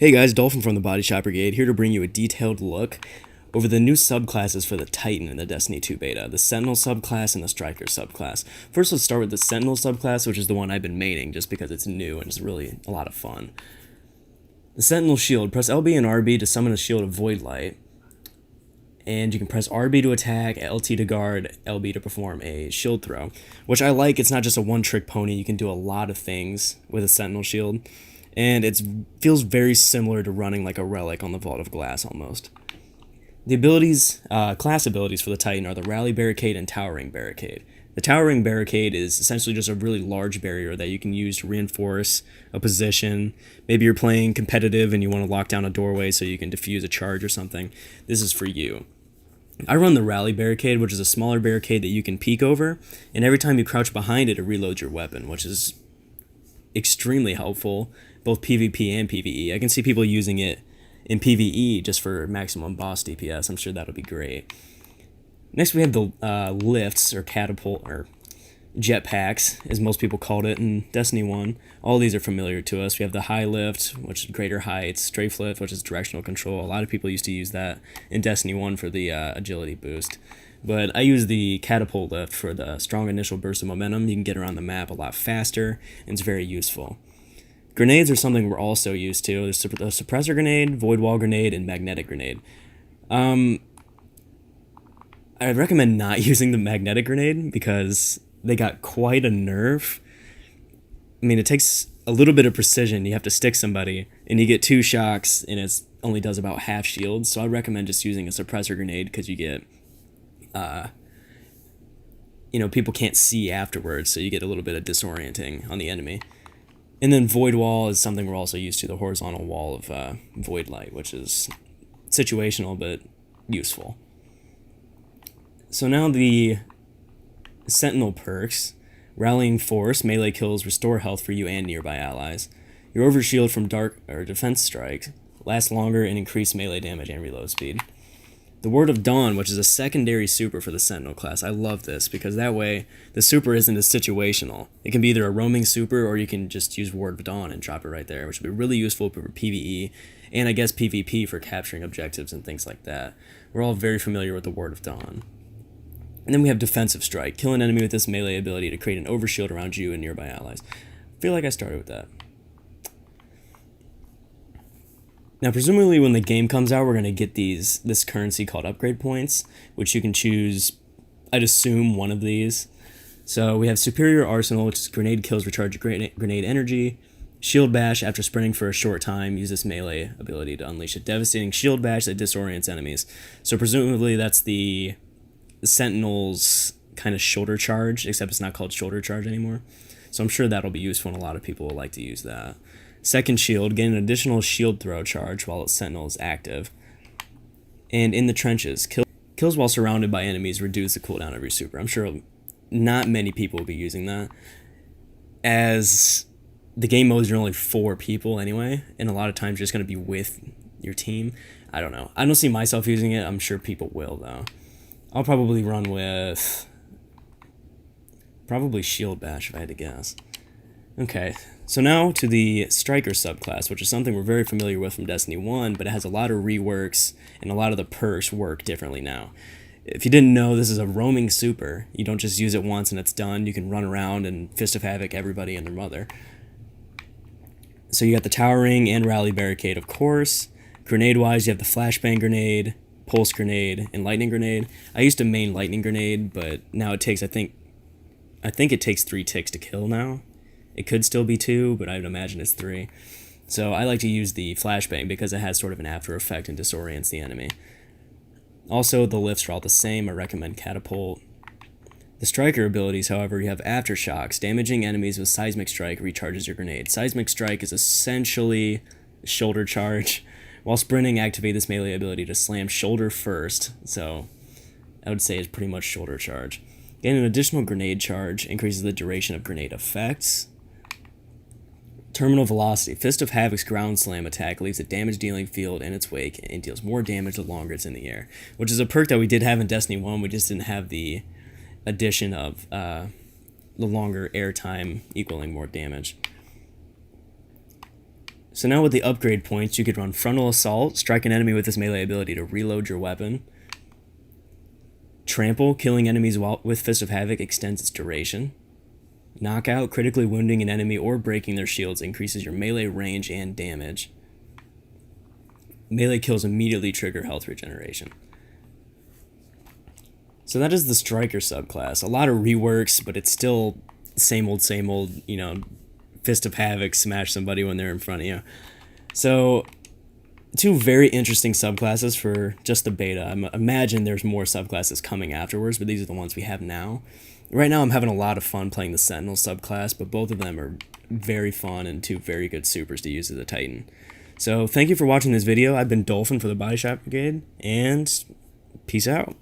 Hey guys, Dullphin from the Bodyshot Brigade, here to bring you a detailed look over the new subclasses for the Titan in the Destiny 2 beta, the Sentinel subclass and the Striker subclass. First, let's start with the Sentinel subclass, which is the one I've been maining just because it's new and it's really a lot of fun. The Sentinel shield, press LB and RB to summon a shield of Void Light, and you can press RB to attack, LT to guard, LB to perform a shield throw, which I like. It's not just a one-trick pony, you can do a lot of things with a Sentinel shield. And it feels very similar to running like a relic on the Vault of Glass almost. The abilities, class abilities for the Titan are the Rally Barricade and Towering Barricade. The Towering Barricade is essentially just a really large barrier that you can use to reinforce a position. Maybe you're playing competitive and you want to lock down a doorway so you can defuse a charge or something. This is for you. I run the Rally Barricade, which is a smaller barricade that you can peek over, and every time you crouch behind it, it reloads your weapon, which is extremely helpful, both PvP and PvE. I can see people using it in PvE just for maximum boss DPS. I'm sure that'll be great. Next, we have the lifts, or catapult, or jetpacks, as most people called it in Destiny 1. All these are familiar to us. We have the high lift, which is greater heights, strafe lift, which is directional control. A lot of people used to use that in Destiny 1 for the agility boost. But I use the catapult lift for the strong initial burst of momentum. You can get around the map a lot faster, and it's very useful. Grenades are something we're also used to. There's a suppressor grenade, void wall grenade, and magnetic grenade. I recommend not using the magnetic grenade because they got quite a nerf. I mean, it takes a little bit of precision. You have to stick somebody, and you get 2 shocks, and it only does about half shields. So I recommend just using a suppressor grenade because you get people can't see afterwards, so you get a little bit of disorienting on the enemy. And then Void Wall is something we're also used to, the horizontal wall of Void Light, which is situational but useful. So now the Sentinel perks. Rallying Force, melee kills restore health for you and nearby allies. Your Overshield from Dark or Defense Strike lasts longer and increase melee damage and reload speed. The Word of Dawn, which is a secondary super for the Sentinel class. I love this because that way the super isn't as situational. It can be either a roaming super or you can just use Word of Dawn and drop it right there, which would be really useful for PvE and I guess PvP for capturing objectives and things like that. We're all very familiar with the Word of Dawn. And then we have Defensive Strike. Kill an enemy with this melee ability to create an overshield around you and nearby allies. I feel like I started with that. Now, presumably when the game comes out, we're going to get this currency called upgrade points, which you can choose, I'd assume, one of these. So we have Superior Arsenal, which is grenade kills recharge grenade energy. Shield Bash, after sprinting for a short time, use this melee ability to unleash a devastating shield bash that disorients enemies. So presumably that's the Sentinel's kind of shoulder charge, except it's not called shoulder charge anymore. So I'm sure that'll be useful and a lot of people will like to use that. Second shield, gain an additional shield throw charge while Sentinel is active. And in the trenches, kills while surrounded by enemies reduce the cooldown of your super. I'm sure not many people will be using that, as the game modes are only 4 people anyway, and a lot of times you're just going to be with your team. I don't know. I don't see myself using it. I'm sure people will, though. I'll probably run with Shield Bash if I had to guess. Okay, so now to the Striker subclass, which is something we're very familiar with from Destiny 1, but it has a lot of reworks, and a lot of the perks work differently now. If you didn't know, this is a roaming super. You don't just use it once and it's done. You can run around and Fist of Havoc everybody and their mother. So you got the Towering and Rally Barricade, of course. Grenade-wise, you have the Flashbang Grenade, Pulse Grenade, and Lightning Grenade. I used to main Lightning Grenade, but now it takes, I think it takes 3 ticks to kill now. It could still be 2, but I would imagine it's 3. So I like to use the Flashbang because it has sort of an after effect and disorients the enemy. Also, the lifts are all the same. I recommend Catapult. The Striker abilities, however, you have Aftershocks. Damaging enemies with Seismic Strike recharges your grenade. Seismic Strike is essentially shoulder charge. While sprinting, activate this melee ability to slam shoulder first. So I would say it's pretty much shoulder charge. Gain an additional grenade charge, increases the duration of grenade effects. Terminal Velocity. Fist of Havoc's ground slam attack leaves a damage-dealing field in its wake and deals more damage the longer it's in the air, which is a perk that we did have in Destiny 1. We just didn't have the addition of the longer air time equaling more damage. So now with the upgrade points, you could run Frontal Assault, strike an enemy with this melee ability to reload your weapon. Trample, killing enemies with Fist of Havoc extends its duration. Knockout, critically wounding an enemy or breaking their shields increases your melee range and damage. Melee kills immediately trigger health regeneration. So that is the Striker subclass. A lot of reworks, but it's still same old, you know, Fist of Havoc, smash somebody when they're in front of you. So, two very interesting subclasses for just the beta. I imagine there's more subclasses coming afterwards, but these are the ones we have now. Right now I'm having a lot of fun playing the Sentinel subclass, but both of them are very fun and two very good supers to use as a Titan. So thank you for watching this video. I've been Dullphin for the Bodyshot Brigade, and peace out.